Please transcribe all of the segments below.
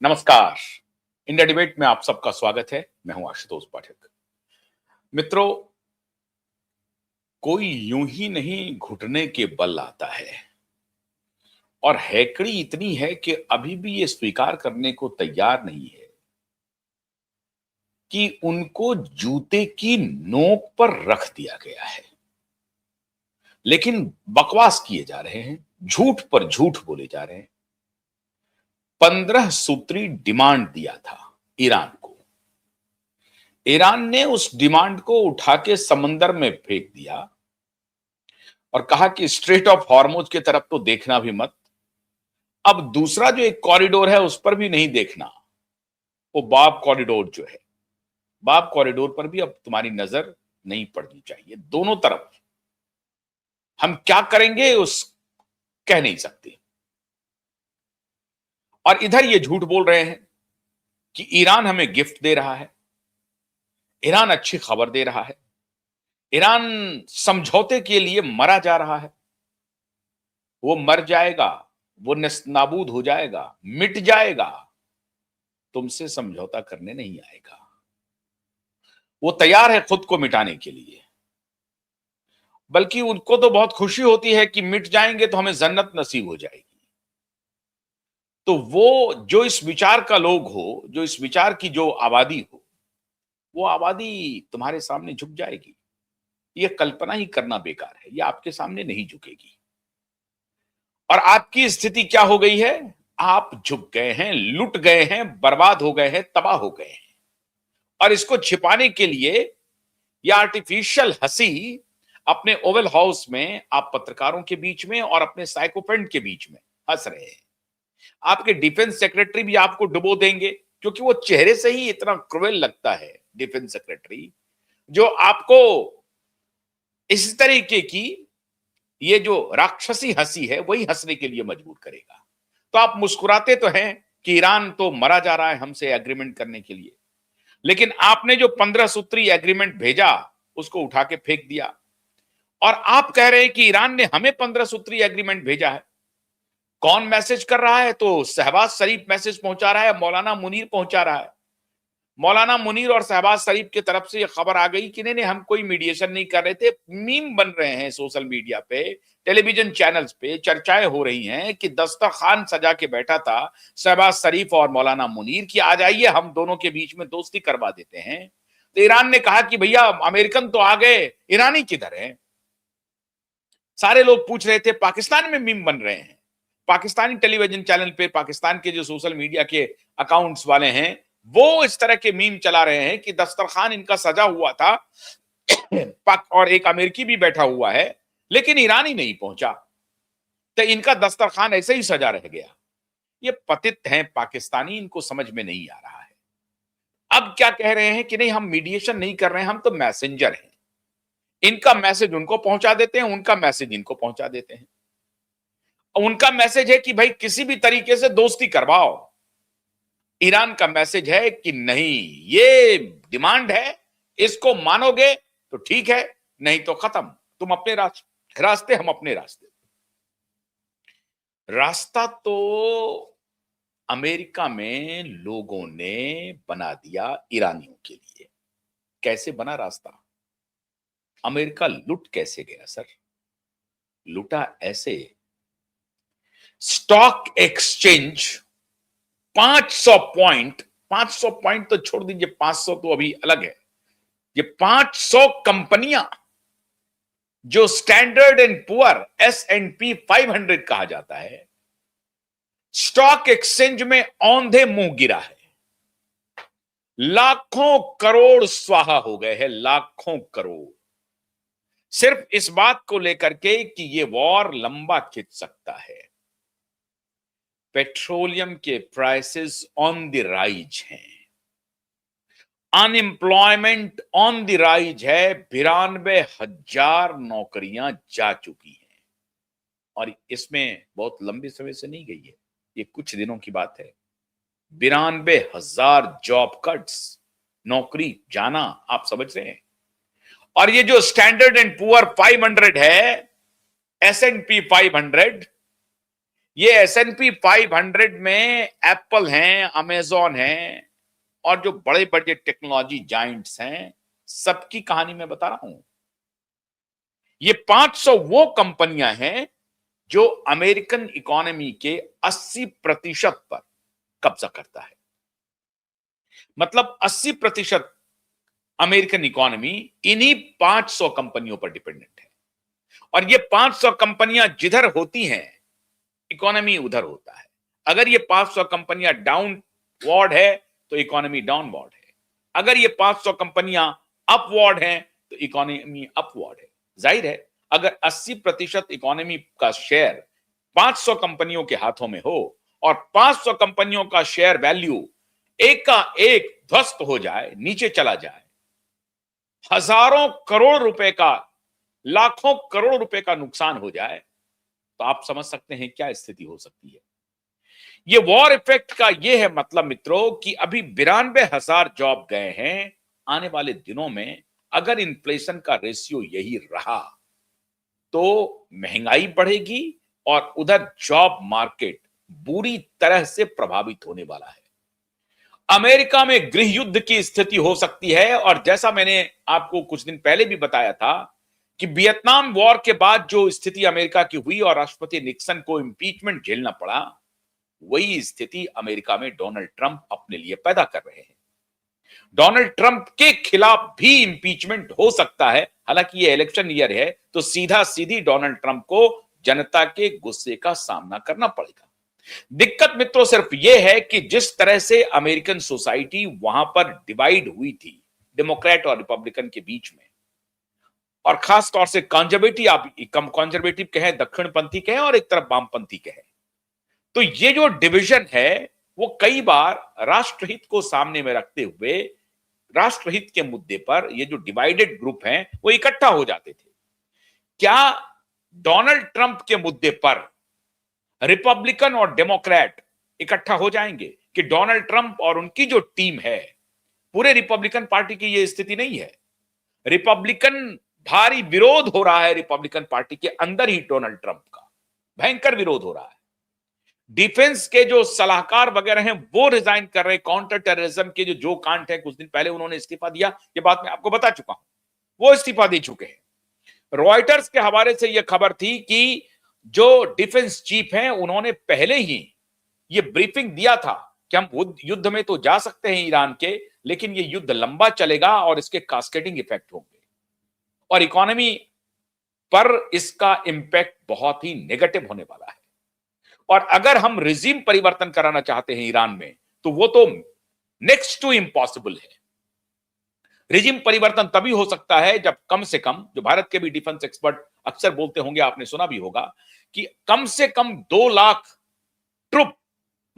नमस्कार। India debate में आप सबका स्वागत है। मैं हूं आशुतोष पाठक। मित्रों, कोई यूं ही नहीं घुटने के बल आता है और हैकड़ी इतनी है कि अभी भी ये स्वीकार करने को तैयार नहीं है कि उनको जूते की नोक पर रख दिया गया है। लेकिन बकवास किए जा रहे हैं, झूठ पर झूठ बोले जा रहे हैं। 15 सूत्री डिमांड दिया था ईरान को। ईरान ने उस डिमांड को उठा के समंदर में फेंक दिया और कहा कि स्ट्रेट ऑफ हॉर्मुज की तरफ तो देखना भी मत। अब दूसरा जो एक कॉरिडोर है उस पर भी नहीं देखना। वो बाब कॉरिडोर जो है, बाब कॉरिडोर पर भी अब तुम्हारी नजर नहीं पड़नी चाहिए। दोनों तरफ हम क्या करेंगे उस कह नहीं सकते। और इधर ये झूठ बोल रहे हैं कि ईरान हमें गिफ्ट दे रहा है, ईरान अच्छी खबर दे रहा है, ईरान समझौते के लिए मरा जा रहा है। वो मर जाएगा, वो नेस्तनाबूद हो जाएगा, मिट जाएगा, तुमसे समझौता करने नहीं आएगा। वो तैयार है खुद को मिटाने के लिए, बल्कि उनको तो बहुत खुशी होती है कि मिट जाएंगे तो हमें जन्नत नसीब हो जाएगी। तो वो जो इस विचार का लोग हो, जो इस विचार की जो आबादी हो, वो आबादी तुम्हारे सामने झुक जाएगी। ये कल्पना ही करना बेकार है, ये आपके सामने नहीं झुकेगी। और आपकी स्थिति क्या हो गई है? आप झुक गए हैं, लुट गए हैं, बर्बाद हो गए हैं, तबाह हो गए हैं। और इसको छिपाने के लिए यह आर्टिफिशियल हंसी अपने ओवल हाउस में आप पत्रकारों के बीच में और अपने साइकोपेंट के बीच में हंस रहे हैं। आपके डिफेंस सेक्रेटरी भी आपको डुबो देंगे, क्योंकि वो चेहरे से ही इतना क्रूएल लगता है डिफेंस सेक्रेटरी, जो आपको इस तरीके की ये जो राक्षसी हंसी है वही हंसने के लिए मजबूर करेगा। तो आप मुस्कुराते तो हैं कि ईरान तो मरा जा रहा है हमसे एग्रीमेंट करने के लिए, लेकिन आपने जो 15 सूत्री एग्रीमेंट भेजा उसको उठा के फेंक दिया। और आप कह रहे हैं कि ईरान ने हमें 15 सूत्री एग्रीमेंट भेजा है। कौन मैसेज कर रहा है? तो शहबाज शरीफ मैसेज पहुंचा रहा है, मौलाना मुनीर पहुंचा रहा है। मौलाना मुनीर और शहबाज शरीफ की तरफ से यह खबर आ गई कि नहीं हम कोई मीडिएशन नहीं कर रहे थे। मीम बन रहे हैं सोशल मीडिया पे, टेलीविजन चैनल्स पे चर्चाएं हो रही हैं कि दस्तरखान सजा के बैठा था शहबाज शरीफ और मौलाना मुनीर की, आ जाइए हम दोनों के बीच में दोस्ती करवा देते हैं। तो ईरान ने कहा कि भैया अमेरिकन तो आ गए, ईरानी किधर है? सारे लोग पूछ रहे थे। पाकिस्तान में मीम बन रहे हैं, पाकिस्तानी टेलीविजन चैनल पे पाकिस्तान के जो सोशल मीडिया के अकाउंट्स वाले हैं वो इस तरह के मीम चला रहे हैं कि दस्तरखान इनका सजा हुआ था और एक अमेरिकी भी बैठा हुआ है, लेकिन ईरानी नहीं पहुंचा, तो इनका दस्तरखान ऐसे ही सजा रह गया। ये पतित हैं पाकिस्तानी, इनको समझ में नहीं आ रहा है। अब क्या कह रहे हैं कि नहीं हम मीडिएशन नहीं कर रहे हैं, हम तो मैसेंजर हैं। इनका मैसेज उनको पहुंचा देते हैं, उनका मैसेज इनको पहुंचा देते हैं। उनका मैसेज है कि भाई किसी भी तरीके से दोस्ती करवाओ। ईरान का मैसेज है कि नहीं, ये डिमांड है, इसको मानोगे तो ठीक है, नहीं तो खत्म। तुम अपने रास्ते, हम अपने रास्ते। रास्ता तो अमेरिका में लोगों ने बना दिया ईरानियों के लिए। कैसे बना रास्ता? अमेरिका लुट कैसे गया सर? लुटा ऐसे, स्टॉक एक्सचेंज 500 पॉइंट तो छोड़ दीजिए, 500 तो अभी अलग है। ये 500 कंपनियां जो स्टैंडर्ड एंड पुअर S&P 500 कहा जाता है, स्टॉक एक्सचेंज में औंधे मुंह गिरा है। लाखों करोड़ स्वाहा हो गए हैं, लाखों करोड़, सिर्फ इस बात को लेकर के कि ये वॉर लंबा खिंच सकता है। पेट्रोलियम के प्राइसेस ऑन द राइज हैं, अनएम्प्लॉयमेंट ऑन द राइज है, 92,000 नौकरियां जा चुकी हैं। और इसमें बहुत लंबे समय से नहीं गई है, ये कुछ दिनों की बात है। 92,000 जॉब कट्स, नौकरी जाना, आप समझ रहे हैं। और ये जो स्टैंडर्ड एंड पुअर 500 है, S&P 500, ये S&P 500 में एप्पल हैं, अमेजॉन हैं और जो बड़े बड़े टेक्नोलॉजी जाइंट्स हैं, सबकी कहानी मैं बता रहा हूं। ये 500 वो कंपनियां हैं जो अमेरिकन इकोनॉमी के 80% पर कब्जा करता है। मतलब 80% अमेरिकन इकोनॉमी इन्हीं 500 कंपनियों पर डिपेंडेंट है। और ये 500 कंपनियां जिधर होती हैं, इकोनॉमी उधर होता है। अगर ये 500 कंपनियां डाउनवर्ड है तो इकोनॉमी डाउनवर्ड है। अगर ये 500 कंपनियां अपवर्ड हैं तो इकोनॉमी अपवर्ड है। जाहिर है, अगर 80% इकोनॉमी का शेयर 500 कंपनियों के हाथों में हो और 500 कंपनियों का शेयर वैल्यू एक का एक ध्वस्त हो जाए, नीचे चला जाए, हजारों करोड़ रुपए का, लाखों करोड़ रुपए का नुकसान हो जाए, तो आप समझ सकते हैं क्या स्थिति हो सकती है। ये वॉर इफेक्ट का ये है मतलब मित्रों कि अभी 92,000 जॉब गए हैं। आने वाले दिनों में अगर इन्फ्लेशन का रेशियो यही रहा तो महंगाई बढ़ेगी और उधर जॉब मार्केट बुरी तरह से प्रभावित होने वाला है। अमेरिका में गृह युद्ध की स्थिति हो सकती है। और जैसा मैंने आपको कुछ दिन पहले भी बताया था कि वियतनाम वॉर के बाद जो स्थिति अमेरिका की हुई और राष्ट्रपति निक्सन को इंपीचमेंट झेलना पड़ा, वही स्थिति अमेरिका में डोनाल्ड ट्रंप अपने लिए पैदा कर रहे हैं। डोनाल्ड ट्रंप के खिलाफ भी इंपीचमेंट हो सकता है। हालांकि ये इलेक्शन ईयर है तो सीधा सीधी डोनाल्ड ट्रंप को जनता के गुस्से का सामना करना पड़ेगा। दिक्कत मित्रों सिर्फ यह है कि जिस तरह से अमेरिकन सोसाइटी वहां पर डिवाइड हुई थी डेमोक्रेट और रिपब्लिकन के बीच में, और खास तौर से कंजर्वेटिव, आप कम कंजर्वेटिव कहें, दक्षिणपंथी कहें और एक तरफ वामपंथी कहें, तो ये जो डिवीजन है वो कई बार राष्ट्रहित को सामने में रखते हुए राष्ट्रहित के मुद्दे पर ये जो डिवाइडेड ग्रुप हैं वो इकट्ठा हो जाते थे। क्या डोनाल्ड ट्रंप के मुद्दे पर रिपब्लिकन और डेमोक्रेट इकट्ठा हो जाएंगे? कि डोनाल्ड ट्रंप और उनकी जो टीम है, पूरे रिपब्लिकन पार्टी की यह स्थिति नहीं है। रिपब्लिकन भारी विरोध हो रहा है, रिपब्लिकन पार्टी के अंदर ही डोनाल्ड ट्रंप का भयंकर विरोध हो रहा है। डिफेंस के जो सलाहकार वगैरह हैं वो रिजाइन कर रहे हैं। काउंटर टेररिज्म के जो कांट है, कुछ दिन पहले उन्होंने इस्तीफा दिया, ये बात मैं आपको बता चुका हूं, वो इस्तीफा दे चुके हैं। रॉयटर्स के हवाले से यह खबर थी कि जो डिफेंस चीफ हैं उन्होंने पहले ही ये ब्रीफिंग दिया था कि हम युद्ध में तो जा सकते हैं ईरान के, लेकिन ये युद्ध लंबा चलेगा और इसके कास्केडिंग इफेक्ट होंगे और इकोनॉमी पर इसका इंपैक्ट बहुत ही नेगेटिव होने वाला है। और अगर हम रिजीम परिवर्तन कराना चाहते हैं ईरान में तो वो तो नेक्स्ट टू इम्पॉसिबल है। रिजीम परिवर्तन तभी हो सकता है जब कम से कम, जो भारत के भी डिफेंस एक्सपर्ट अक्सर बोलते होंगे, आपने सुना भी होगा, कि कम से कम 2 लाख ट्रुप,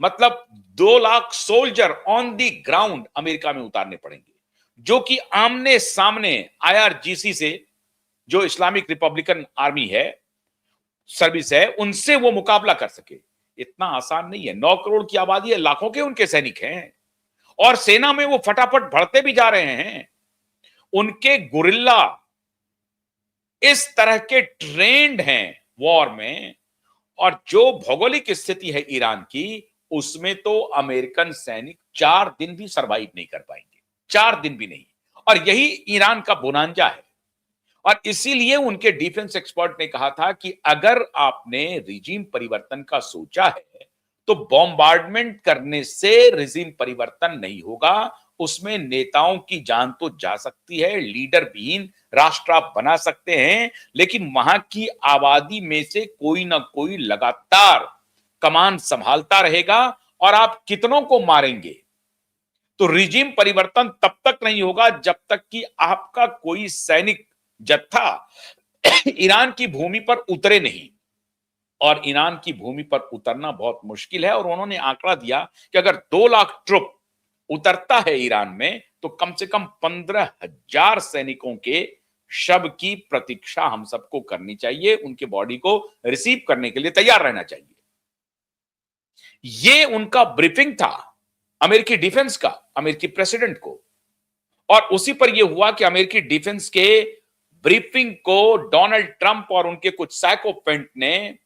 मतलब 2 lakh soldier on the ground America में उतारने पड़ेंगे, जो कि आमने सामने IRGC से, जो इस्लामिक रिपब्लिकन आर्मी है, सर्विस है, उनसे वो मुकाबला कर सके। इतना आसान नहीं है। 9 करोड़ की आबादी है, लाखों के उनके सैनिक हैं और सेना में वो फटाफट बढ़ते भी जा रहे हैं। उनके गुरिल्ला इस तरह के ट्रेंड हैं वॉर में, और जो भौगोलिक स्थिति है ईरान की, उसमें तो अमेरिकन सैनिक 4 दिन भी सरवाइव नहीं कर पाएंगे, 4 दिन भी नहीं। और यही ईरान का बोनांजा है। और इसीलिए उनके डिफेंस एक्सपर्ट ने कहा था कि अगर आपने रिजीम परिवर्तन का सोचा है तो बॉम्बार्डमेंट करने से रिजीम परिवर्तन नहीं होगा। उसमें नेताओं की जान तो जा सकती है, लीडर विहीन राष्ट्र आप बना सकते हैं, लेकिन वहां की आबादी में से कोई ना कोई लगातार कमान संभालता रहेगा और आप कितनों को मारेंगे। तो रिजीम परिवर्तन तब तक नहीं होगा जब तक कि आपका कोई सैनिक जत्था ईरान की भूमि पर उतरे नहीं। और ईरान की भूमि पर उतरना बहुत मुश्किल है। और उन्होंने आंकड़ा दिया कि अगर 2 लाख ट्रुप उतरता है ईरान में तो कम से कम 15,000 सैनिकों के शव की प्रतीक्षा हम सबको करनी चाहिए, उनके बॉडी को रिसीव करने के लिए तैयार रहना चाहिए। ये उनका ब्रीफिंग था अमेरिकी डिफेंस का, अमेरिकी प्रेसिडेंट को। और उसी पर यह हुआ कि अमेरिकी डिफेंस के ब्रीफिंग को डोनाल्ड ट्रंप और उनके कुछ साइकोपेंट ने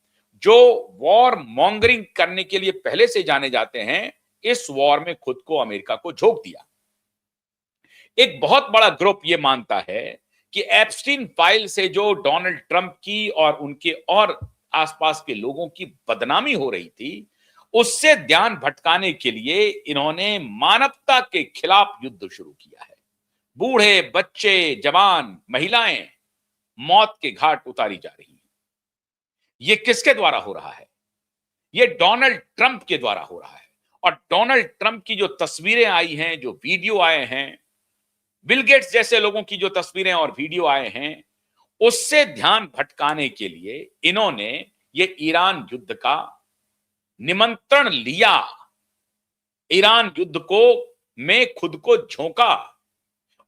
जो वॉर मॉन्गरिंग करने के लिए पहले से जाने जाते हैं, इस वॉर में खुद को अमेरिका को झोंक दिया। एक बहुत बड़ा ग्रुप यह मानता है कि एप्स्टीन फाइल से जो डोनाल्ड ट्रंप की और उनके और आसपास के लोगों की बदनामी हो रही थी, उससे ध्यान भटकाने के लिए इन्होंने मानवता के खिलाफ युद्ध शुरू किया है। बूढ़े, बच्चे, जवान, महिलाएं मौत के घाट उतारी जा रही हैं। ये किसके द्वारा हो रहा है? ये डोनाल्ड ट्रंप के द्वारा हो रहा है। और डोनाल्ड ट्रंप की जो तस्वीरें आई हैं, जो वीडियो आए हैं, बिल गेट्स जैसे लोगों की जो तस्वीरें और वीडियो आए हैं, उससे ध्यान भटकाने के लिए इन्होंने ये ईरान युद्ध का निमंत्रण लिया, ईरान युद्ध को में खुद को झोंका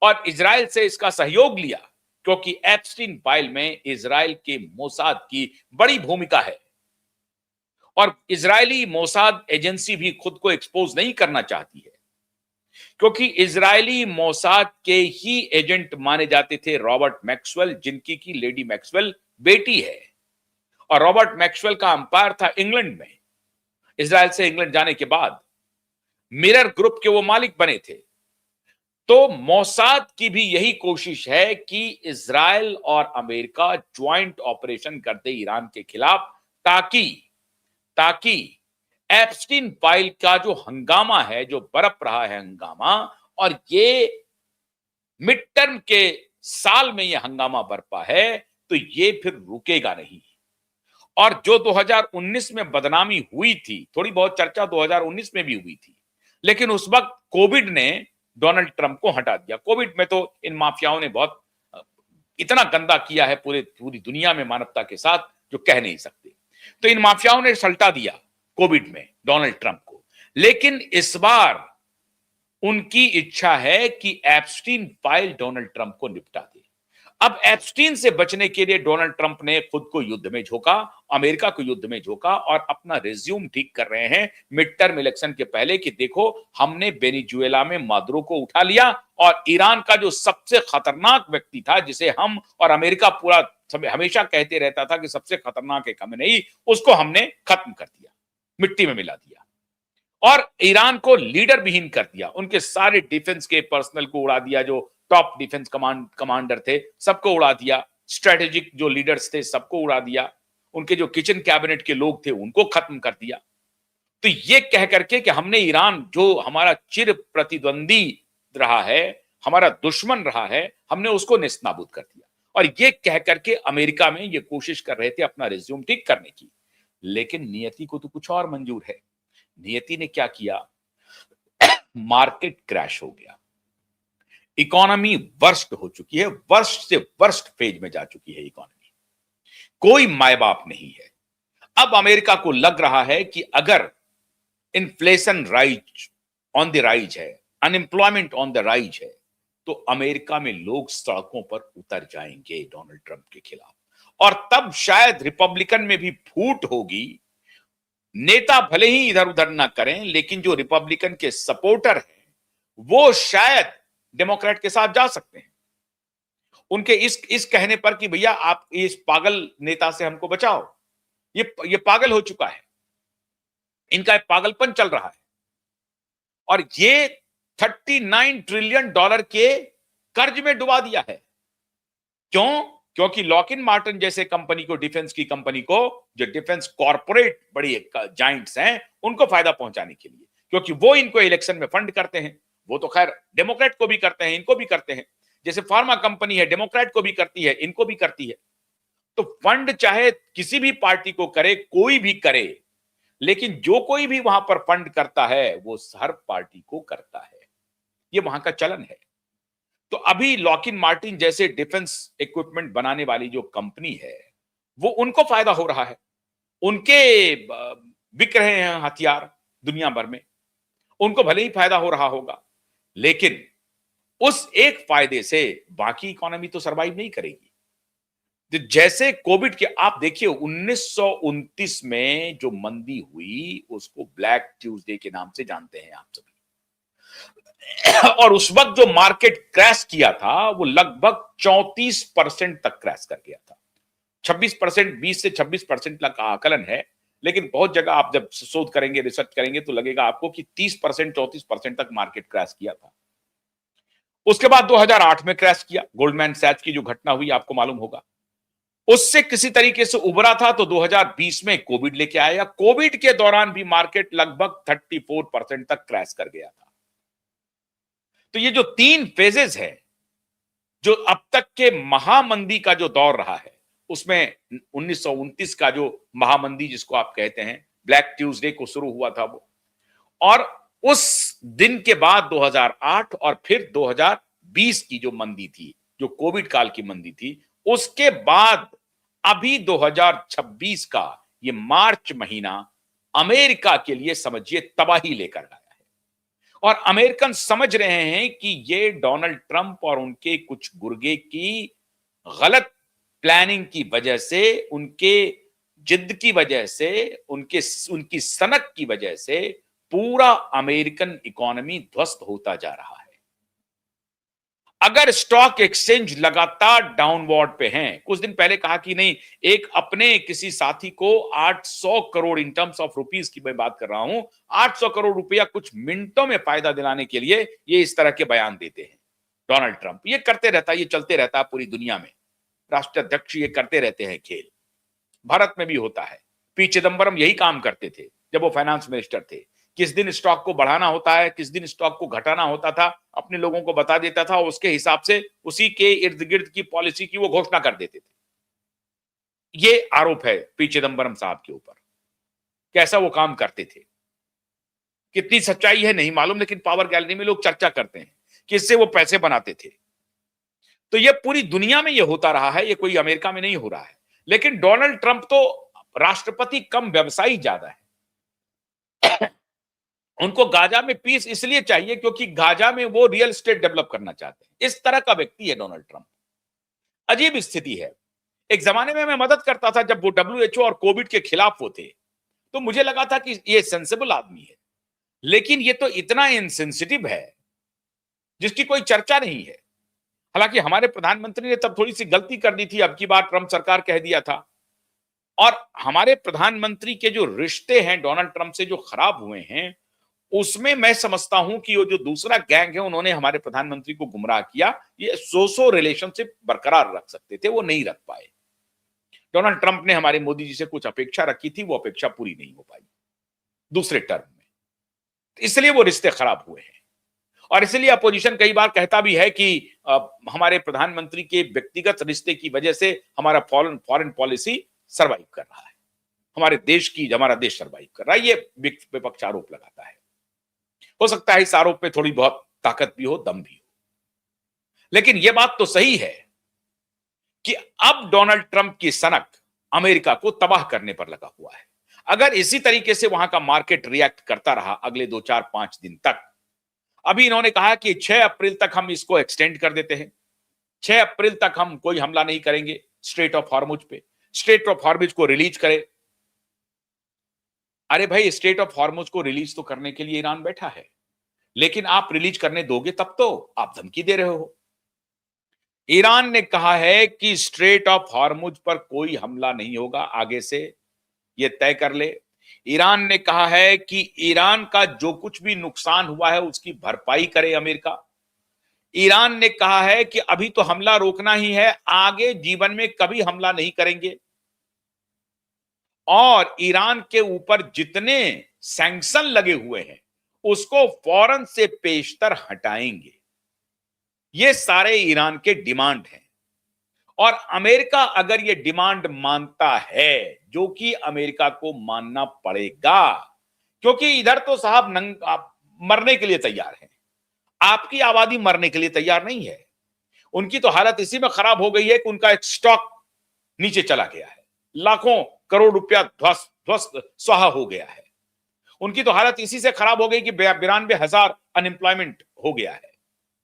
और इजराइल से इसका सहयोग लिया, क्योंकि एप्स्टीन फाइल में इजराइल के मोसाद की बड़ी भूमिका है और इजरायली मोसाद एजेंसी भी खुद को एक्सपोज नहीं करना चाहती है, क्योंकि इजरायली मोसाद के ही एजेंट माने जाते थे रॉबर्ट मैक्सवेल, जिनकी की लेडी मैक्सवेल बेटी है। और रॉबर्ट मैक्सवेल का अंपायर था इंग्लैंड में। इजराइल से इंग्लैंड जाने के बाद मिरर ग्रुप के वो मालिक बने थे। तो मोसाद की भी यही कोशिश है कि इजराइल और अमेरिका ज्वाइंट ऑपरेशन कर दे ईरान के खिलाफ, ताकि ताकि एप्स्टीन फाइल का जो हंगामा है, जो बरप रहा है हंगामा, और ये मिड टर्म के साल में ये हंगामा बरपा है, तो ये फिर रुकेगा नहीं। और जो 2019 में बदनामी हुई थी, थोड़ी बहुत चर्चा 2019 में भी हुई थी, लेकिन उस वक्त कोविड ने डोनाल्ड ट्रंप को हटा दिया। कोविड में तो इन माफियाओं ने बहुत इतना गंदा किया है पूरी दुनिया में मानवता के साथ, जो कह नहीं सकते। तो इन माफियाओं ने सल्टा दिया कोविड में डोनाल्ड ट्रंप को। लेकिन इस बार उनकी इच्छा है कि एप्स्टीन फाइल डोनाल्ड ट्रंप को निपटा दे। अब एप्स्टीन से बचने के लिए डोनाल्ड ट्रंप ने खुद को युद्ध में झोंका, अमेरिका को युद्ध में झोंका और अपना रिज्यूम ठीक कर रहे हैं मिड टर्म इलेक्शन के पहले कि देखो, हमने वेनेजुएला में मादुरो को उठा लिया और ईरान का जो सबसे खतरनाक व्यक्ति था, जिसे हम और अमेरिका पूरा हमेशा कहते रहता था कि सबसे खतरनाक है खमेनेई, उसको हमने खत्म कर दिया, मिट्टी में मिला दिया और ईरान को लीडर विहीन कर दिया। उनके सारे डिफेंस के पर्सनल को उड़ा दिया, जो टॉप डिफेंस कमांडर थे सबको उड़ा दिया, स्ट्रेटेजिक जो लीडर्स थे सबको उड़ा दिया, उनके जो किचन कैबिनेट के लोग थे उनको खत्म कर दिया। तो ये कह करके कि हमने ईरान, जो हमारा चिर प्रतिद्वंदी रहा है, हमारा दुश्मन रहा है, हमने उसको नेस्तनाबूद कर दिया। और ये कह करके अमेरिका में ये कोशिश कर रहे थे अपना रिज्यूम ठीक करने की। लेकिन नियति को तो कुछ और मंजूर है। नियति ने क्या किया? मार्केट क्रैश हो गया, इकोनॉमी वर्स्ट हो चुकी है, वर्स्ट से वर्स्ट फेज में जा चुकी है इकोनॉमी। कोई माय बाप नहीं है। अब अमेरिका को लग रहा है कि अगर inflation rise on the rise है, अनएम्प्लॉयमेंट ऑन द राइज है, तो अमेरिका में लोग सड़कों पर उतर जाएंगे डोनाल्ड ट्रंप के खिलाफ। और तब शायद रिपब्लिकन में भी फूट होगी। नेता भले ही इधर उधर ना करें, लेकिन जो रिपब्लिकन के सपोर्टर हैं वो शायद डेमोक्रेट के साथ जा सकते हैं, उनके इस कहने पर कि भैया आप इस पागल नेता से हमको बचाओ, ये पागल हो चुका है, इनका पागलपन चल रहा है। और ये 39 ट्रिलियन डॉलर के कर्ज में डुबा दिया है। क्यों? क्योंकि लॉकहीड मार्टिन जैसे कंपनी को, डिफेंस की कंपनी को, जो डिफेंस कॉर्पोरेट बड़ी जाइंट्स हैं, उनको फायदा पहुंचाने के लिए, क्योंकि वो इनको इलेक्शन में फंड करते हैं। वो तो खैर डेमोक्रेट को भी करते हैं, इनको भी करते हैं। जैसे फार्मा कंपनी है, डेमोक्रेट को भी करती है, इनको भी करती है। तो फंड चाहे किसी भी पार्टी को करे, कोई भी करे, लेकिन जो कोई भी वहां पर फंड करता है वो हर पार्टी को करता है। ये वहां का चलन है। तो अभी लॉकहीड मार्टिन जैसे डिफेंस इक्विपमेंट बनाने वाली जो कंपनी है, वो उनको फायदा हो रहा है। उनके बिक रहे हैं हथियार दुनिया भर में, उनको भले ही फायदा हो रहा होगा, लेकिन उस एक फायदे से बाकी इकोनॉमी तो सरवाइव नहीं करेगी। तो जैसे कोविड के आप देखिए 1929 में जो मंदी हुई, उसको ब्लैक ट्यूसडे के नाम से जानते हैं आप सभी। और उस वक्त जो मार्केट क्रैश किया था, वो लगभग 34% तक क्रैश कर गया था। 26%, 20 से 26% का आकलन है, लेकिन बहुत जगह आप जब शोध करेंगे, रिसर्च करेंगे तो लगेगा आपको कि 30%, 34% तक मार्केट क्रैश किया था। उसके बाद 2008 में क्रैश किया, गोल्डमैन सैच्स की जो घटना हुई आपको मालूम होगा। उससे किसी तरीके से उबरा था तो 2020 में कोविड लेके आया। कोविड के दौरान भी मार्केट लगभग 34% तक क्रैश कर गया था। तो ये जो 3 फेजेस है, जो अब तक के महामंदी का जो दौर रहा है, उसमें 1929 का जो महामंदी जिसको आप कहते हैं, ब्लैक ट्यूसडे को शुरू हुआ था वो, और उस दिन के बाद 2008 और फिर 2020 की जो मंदी थी, जो कोविड काल की मंदी थी, उसके बाद अभी 2026 का ये मार्च महीना अमेरिका के लिए समझिए तबाही लेकर आया है। और अमेरिकन समझ रहे हैं कि ये डोनाल्ड ट्रंप और उनके कुछ गुर्गे की गलत प्लानिंग की वजह से, उनके जिद की वजह से, उनकी सनक की वजह से पूरा अमेरिकन इकोनॉमी ध्वस्त होता जा रहा है। अगर स्टॉक एक्सचेंज लगातार डाउनवर्ड पे हैं, कुछ दिन पहले कहा कि नहीं, एक अपने किसी साथी को 800 crore in terms of rupees की मैं बात कर रहा हूं, 800 करोड़ रुपया कुछ मिनटों में फायदा दिलाने के लिए ये इस तरह के बयान देते हैं डोनाल्ड ट्रंप। ये करते रहता है, ये चलते रहता है पूरी दुनिया में। राष्ट्राध्यक्ष ये करते रहते हैं खेल। भारत में भी होता है। पी चिदंबरम यही काम करते थे जब वो फाइनेंस मिनिस्टर थे। किस दिन स्टॉक को बढ़ाना होता है, किस दिन स्टॉक को घटाना होता था, अपने लोगों को बता देता था, उसके हिसाब से उसी के इर्द गिर्द की पॉलिसी की वो घोषणा कर देते थे। ये आरोप है पी चिदंबरम साहब के ऊपर। कैसा वो काम करते थे, कितनी सच्चाई है नहीं मालूम, लेकिन पावर गैलरी में लोग चर्चा करते हैं कि इससे वो पैसे बनाते थे। तो ये पूरी दुनिया में ये होता रहा है, ये कोई अमेरिका में नहीं हो रहा है। लेकिन डोनाल्ड ट्रंप तो राष्ट्रपति कम व्यवसायी ज्यादा है। उनको गाजा में पीस इसलिए चाहिए क्योंकि गाजा में वो रियल एस्टेट डेवलप करना चाहते हैं। इस तरह का व्यक्ति है डोनाल्ड ट्रंप। अजीब स्थिति है। एक जमाने में मैं मदद करता था जब वो WHO और कोविड के खिलाफ वो थे, तो मुझे लगा था कि ये सेंसिबल आदमी है, लेकिन ये तो इतना इनसेंसिटिव है जिसकी कोई चर्चा नहीं है। हालांकि हमारे प्रधानमंत्री ने तब थोड़ी सी गलती कर दी थी, अब की बार ट्रंप सरकार कह दिया था। और हमारे प्रधानमंत्री के जो रिश्ते हैं डोनाल्ड ट्रंप से जो खराब हुए हैं, उसमें मैं समझता हूं कि वो जो दूसरा गैंग है उन्होंने हमारे प्रधानमंत्री को गुमराह किया। ये सो रिलेशनशिप बरकरार रख सकते थे, वो नहीं रख पाए। डोनाल्ड ट्रंप ने हमारे मोदी जी से कुछ अपेक्षा रखी थी, वो अपेक्षा पूरी नहीं हो पाई दूसरे टर्म में, इसलिए वो रिश्ते खराब हुए हैं। और इसलिए अपोजिशन कई बार कहता भी है कि हमारे प्रधानमंत्री के व्यक्तिगत रिश्ते की वजह से हमारा फॉरेन पॉलिसी सर्वाइव कर रहा है, हमारा देश सर्वाइव कर रहा है। ये विपक्ष आरोप लगाता है। हो सकता है इस आरोप में थोड़ी बहुत ताकत भी हो, दम भी हो, लेकिन यह बात तो सही है कि अब डोनाल्ड ट्रंप की सनक अमेरिका को तबाह करने पर लगा हुआ है। अगर इसी तरीके से वहां का मार्केट रिएक्ट करता रहा अगले 2, 4, 5 दिन तक, अभी इन्होंने कहा कि 6 अप्रैल तक हम इसको एक्सटेंड कर देते हैं। 6 अप्रैल तक हम कोई हमला नहीं करेंगे स्ट्रेट ऑफ हॉर्मुज पे। स्ट्रेट ऑफ हॉर्मुज को रिलीज करें। अरे भाई, स्ट्रेट ऑफ हॉर्मुज को रिलीज तो करने के लिए ईरान बैठा है, लेकिन आप रिलीज करने दोगे तब तो आप धमकी दे रहे हो। ईरान ने कहा है कि स्ट्रेट ऑफ हॉर्मुज पर कोई हमला नहीं होगा आगे से, यह तय कर ले। ईरान ने कहा है कि ईरान का जो कुछ भी नुकसान हुआ है उसकी भरपाई करे अमेरिका। ईरान ने कहा है कि अभी तो हमला रोकना ही है, आगे जीवन में कभी हमला नहीं करेंगे। और ईरान के ऊपर जितने सैंक्शन लगे हुए हैं उसको फौरन से पेशतर हटाएंगे। ये सारे ईरान के डिमांड हैं। और अमेरिका अगर ये डिमांड मानता है, जो कि अमेरिका को मानना पड़ेगा, क्योंकि इधर तो साहब मरने के लिए तैयार हैं, आपकी आबादी मरने के लिए तैयार नहीं है। उनकी तो हालत इसी में खराब हो गई है कि उनका एक स्टॉक नीचे चला गया है, लाखों करोड़ रुपया ध्वस्त स्वाहा हो गया है। उनकी तो हालत इसी से खराब हो गई कि 92,000 अनएम्प्लॉयमेंट हो गया है,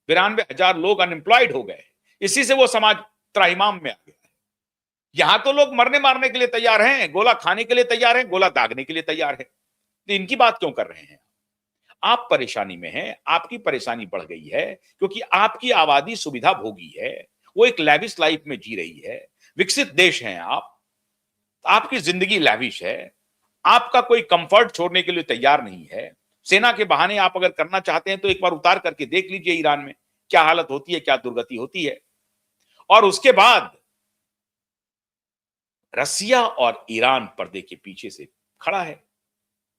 92,000 लोग अनएम्प्लॉयड हो गए। इसी से वो समाज त्राहिमाम में आ गया है। यहां तो लोग मरने मारने के लिए तैयार हैं, गोला खाने के लिए तैयार हैं, गोला दागने के लिए तैयार है। तो इनकी बात क्यों कर रहे हैं? आप परेशानी में हैं, आपकी परेशानी बढ़ गई है क्योंकि आपकी आबादी सुविधा भोगी है, वो एक लैविश लाइफ में जी रही है। विकसित देश हैं आप, आपकी जिंदगी लैविश है, आपका कोई कंफर्ट छोड़ने के लिए तैयार नहीं है। सेना के बहाने आप अगर करना चाहते हैं तो एक बार उतार करके देख लीजिए ईरान में क्या हालत होती है, क्या दुर्गति होती है। और उसके बाद रसिया और ईरान पर्दे के पीछे से खड़ा है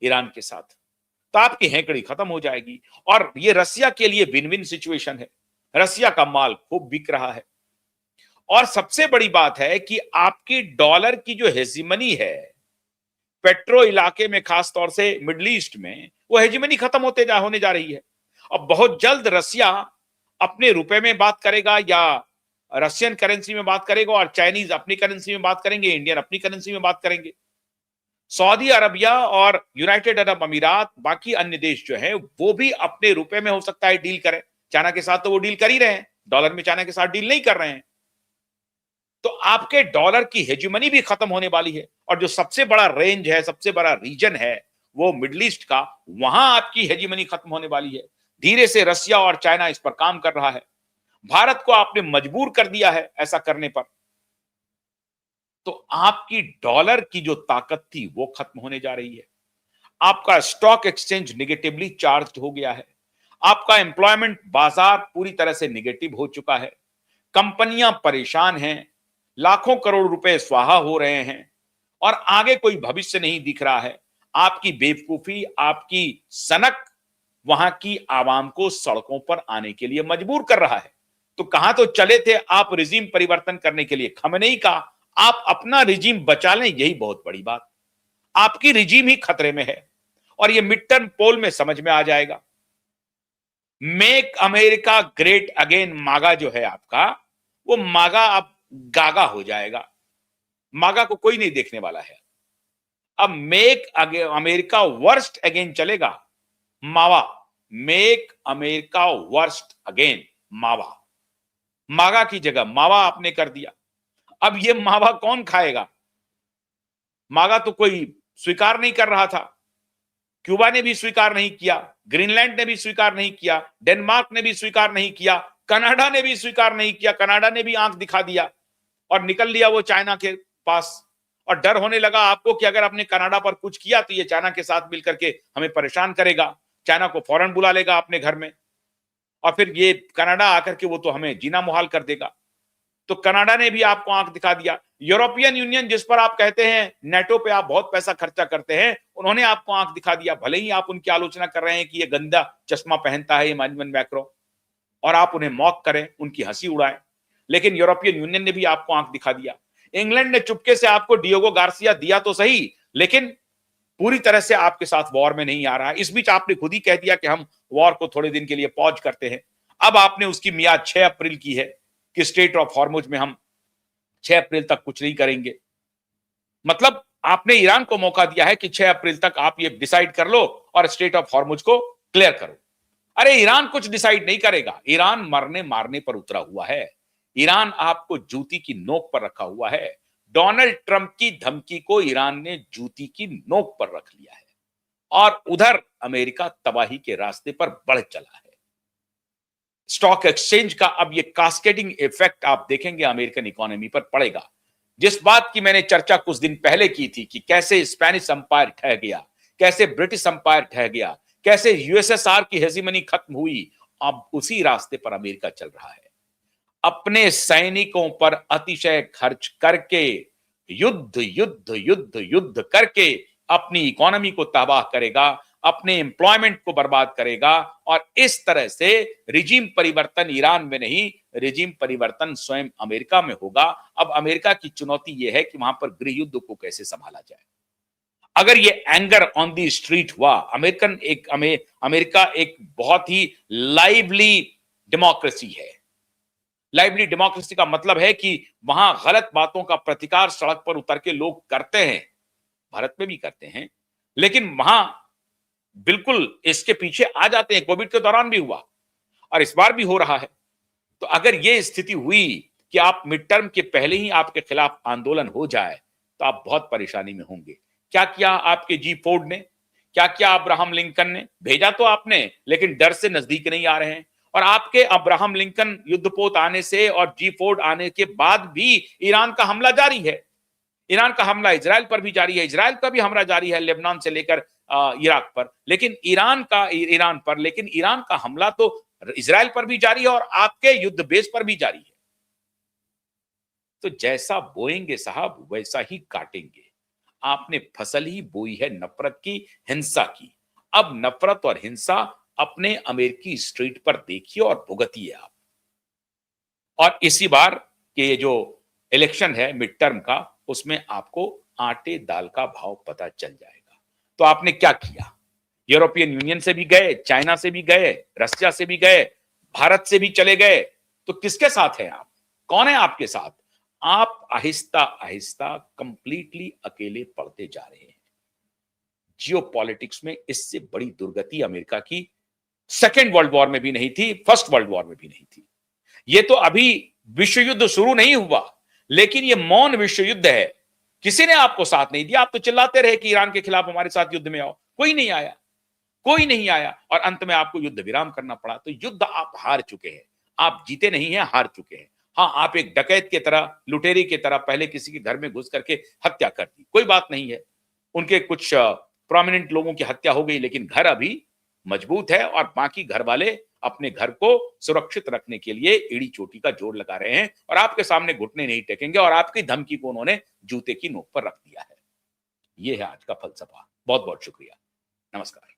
ईरान के साथ, तो आपकी हेकड़ी खत्म हो जाएगी। और ये रसिया के लिए विन विन सिचुएशन है, रसिया का माल खूब बिक रहा है। और सबसे बड़ी बात है कि आपकी डॉलर की जो हेजिमनी है पेट्रो इलाके में, खास तौर से मिडल ईस्ट में, वो हेजिमनी खत्म होने जा रही है। अब बहुत जल्द रसिया अपने रुपए में बात करेगा या रशियन करेंसी में बात करेगा, और चाइनीज अपनी करेंसी में बात करेंगे, इंडियन अपनी करेंसी में बात करेंगे। सऊदी अरबिया और यूनाइटेड अरब अमीरात, बाकी अन्य देश जो है वो भी अपने रुपए में हो सकता है डील करें। चाइना के साथ तो वो डील कर ही रहे हैं, डॉलर में चाइना के साथ डील नहीं कर रहे हैं। तो आपके डॉलर की हेजुमनी भी खत्म होने वाली है। और जो सबसे बड़ा रेंज है, सबसे बड़ा रीजन है वो मिडल ईस्ट का, वहां आपकी हेजुमनी खत्म होने वाली है। धीरे से रसिया और चाइना इस पर काम कर रहा है। भारत को आपने मजबूर कर दिया है ऐसा करने पर। तो आपकी डॉलर की जो ताकत थी वो खत्म होने जा रही है। आपका स्टॉक एक्सचेंज निगेटिवली चार्ज हो गया है। आपका एम्प्लॉयमेंट बाजार पूरी तरह से निगेटिव हो चुका है। कंपनियां परेशान हैं, लाखों करोड़ रुपए स्वाहा हो रहे हैं और आगे कोई भविष्य नहीं दिख रहा है। आपकी बेवकूफी, आपकी सनक वहां की आवाम को सड़कों पर आने के लिए मजबूर कर रहा है। तो कहां तो चले थे आप रिजीम परिवर्तन करने के लिए, खमेनेई का आप अपना रिजीम बचा लें, यही बहुत बड़ी बात। आपकी रिजीम ही खतरे में है और ये मिड टर्म पोल में समझ में आ जाएगा। मेक अमेरिका ग्रेट अगेन मागा जो है आपका, वो मागा अब गागा हो जाएगा। मागा को कोई नहीं देखने वाला है। अब मेक अमेरिका वर्स्ट अगेन चलेगा, मावा। मेक अमेरिका वर्स्ट अगेन मावा। मागा की जगह मावा आपने कर दिया। अब ये मावा कौन खाएगा? मागा तो कोई स्वीकार नहीं कर रहा था। क्यूबा ने भी स्वीकार नहीं किया, ग्रीनलैंड ने भी स्वीकार नहीं किया, डेनमार्क ने भी स्वीकार नहीं किया, कनाडा ने भी स्वीकार नहीं किया। कनाडा ने भी आंख दिखा दिया और निकल लिया वो चाइना के पास। और डर होने लगा आपको कि अगर आपने कनाडा पर कुछ किया तो ये चाइना के साथ मिलकर के हमें परेशान करेगा, चाइना को फौरन बुला लेगा अपने घर में और फिर ये कनाडा आकर के वो तो हमें जीना मुहाल कर देगा। तो कनाडा ने भी आपको आंख दिखा दिया। यूरोपियन यूनियन, जिस पर आप कहते हैं नेटो पे आप बहुत पैसा खर्चा करते हैं, उन्होंने आपको आंख दिखा दिया। भले ही आप उनकी आलोचना कर रहे हैं कि ये गंदा चश्मा पहनता है इमानुएल मैक्रों, और आप उन्हें मॉक करें, उनकी हंसी उड़ाएं, लेकिन यूरोपियन यूनियन ने भी आपको आंख दिखा दिया। इंग्लैंड ने चुपके से आपको डियोगो गार्सिया दिया तो सही, लेकिन पूरी तरह से आपके साथ वॉर में नहीं आ रहा है। इस बीच आपने खुद ही कह दिया कि हम वॉर को थोड़े दिन के लिए पॉज करते हैं। अब आपने उसकी मियाद 6 अप्रैल की है कि स्ट्रेट ऑफ हॉर्मुज में हम 6 अप्रैल तक कुछ नहीं करेंगे। मतलब आपने ईरान को मौका दिया है कि 6 अप्रैल तक आप ये डिसाइड कर लो और स्ट्रेट ऑफ हॉर्मुज को क्लियर करो। अरे ईरान कुछ डिसाइड नहीं करेगा, ईरान मरने मारने पर उतरा हुआ है। ईरान आपको जूती की नोक पर रखा हुआ है। डोनाल्ड ट्रंप की धमकी को ईरान ने जूती की नोक पर रख लिया है और उधर अमेरिका तबाही के रास्ते पर बढ़ चला है। स्टॉक एक्सचेंज का अब ये कास्केडिंग इफेक्ट आप देखेंगे अमेरिकन इकोनॉमी पर पड़ेगा। जिस बात की मैंने चर्चा कुछ दिन पहले की थी कि कैसे स्पेनिश अंपायर ढह गया, कैसे ब्रिटिश अंपायर ढह गया, कैसे यूएसएसआर की हेजिमनी खत्म हुई, अब उसी रास्ते पर अमेरिका चल रहा है। अपने सैनिकों पर अतिशय खर्च करके, युद्ध युद्ध युद्ध युद्ध करके अपनी इकोनॉमी को तबाह करेगा, अपने एम्प्लॉयमेंट को बर्बाद करेगा। और इस तरह से रिजीम परिवर्तन ईरान में नहीं, रिजीम परिवर्तन स्वयं अमेरिका में होगा। अब अमेरिका की चुनौती यह है कि वहां पर गृह युद्ध को कैसे संभाला जाए। अगर ये एंगर ऑन दी स्ट्रीट हुआ, अमेरिका एक बहुत ही लाइवली डेमोक्रेसी है। लाइवली डेमोक्रेसी का मतलब है कि वहां गलत बातों का प्रतिकार सड़क पर उतर के लोग करते हैं, भारत में भी करते हैं, लेकिन वहां बिल्कुल इसके पीछे आ जाते हैं। कोविड के दौरान भी हुआ और इस बार भी हो रहा है। तो अगर यह स्थिति हुई कि आप मिड टर्म के पहले ही आपके खिलाफ आंदोलन हो जाए तो आप बहुत परेशानी में होंगे। क्या किया आपके जी फोर्ड ने, क्या किया अब्राहम लिंकन ने? भेजा तो आपने, लेकिन डर से नजदीक नहीं आ रहे हैं। और आपके अब्राहम लिंकन युद्धपोत आने से और जी फोर्ड आने के बाद भी ईरान का हमला जारी है। ईरान का हमला इजराइल पर भी जारी है, इजराइल का भी हमला जारी है लेबनान से लेकर इराक पर, लेकिन ईरान का हमला तो इजराइल पर भी जारी है और आपके युद्ध बेस पर भी जारी है। तो जैसा बोएंगे साहब वैसा ही काटेंगे। आपने फसल ही बोई है नफरत की, हिंसा की। अब नफरत और हिंसा अपने अमेरिकी स्ट्रीट पर देखिए और भुगतिए आप। और इसी बार के ये जो इलेक्शन है मिड टर्म का, उसमें आपको आटे दाल का भाव पता चल जाएगा। तो आपने क्या किया? यूरोपियन यूनियन से भी गए, चाइना से भी गए, रशिया से भी गए, भारत से भी चले गए। तो किसके साथ हैं आप? कौन है आपके साथ? आप आहिस्ता आहिस्ता कंप्लीटली अकेले पड़ते जा रहे हैं। जियो पॉलिटिक्स में इससे बड़ी दुर्गति अमेरिका की सेकेंड वर्ल्ड वॉर में भी नहीं थी, फर्स्ट वर्ल्ड वॉर में भी नहीं थी। ये तो अभी विश्व युद्ध शुरू नहीं हुआ, लेकिन ये मौन विश्व युद्ध है। किसी ने आपको साथ नहीं दिया। आप तो चिल्लाते रहे कि ईरान के खिलाफ हमारे साथ युद्ध में आओ, कोई नहीं आया, कोई नहीं आया और अंत में आपको युद्ध विराम करना पड़ा। तो युद्ध आप हार चुके हैं, आप जीते नहीं हैं, हार चुके हैं। हाँ, आप एक डकैत की तरह, लुटेरी की तरह पहले किसी के घर में घुस करके हत्या कर दी, कोई बात नहीं है। उनके कुछ प्रोमिनेंट लोगों की हत्या हो गई, लेकिन घर अभी मजबूत है और बाकी घर वाले अपने घर को सुरक्षित रखने के लिए एड़ी चोटी का जोर लगा रहे हैं और आपके सामने घुटने नहीं टेकेंगे और आपकी धमकी को उन्होंने जूते की नोक पर रख दिया है। यह है आज का फलसफा। बहुत बहुत शुक्रिया। नमस्कार।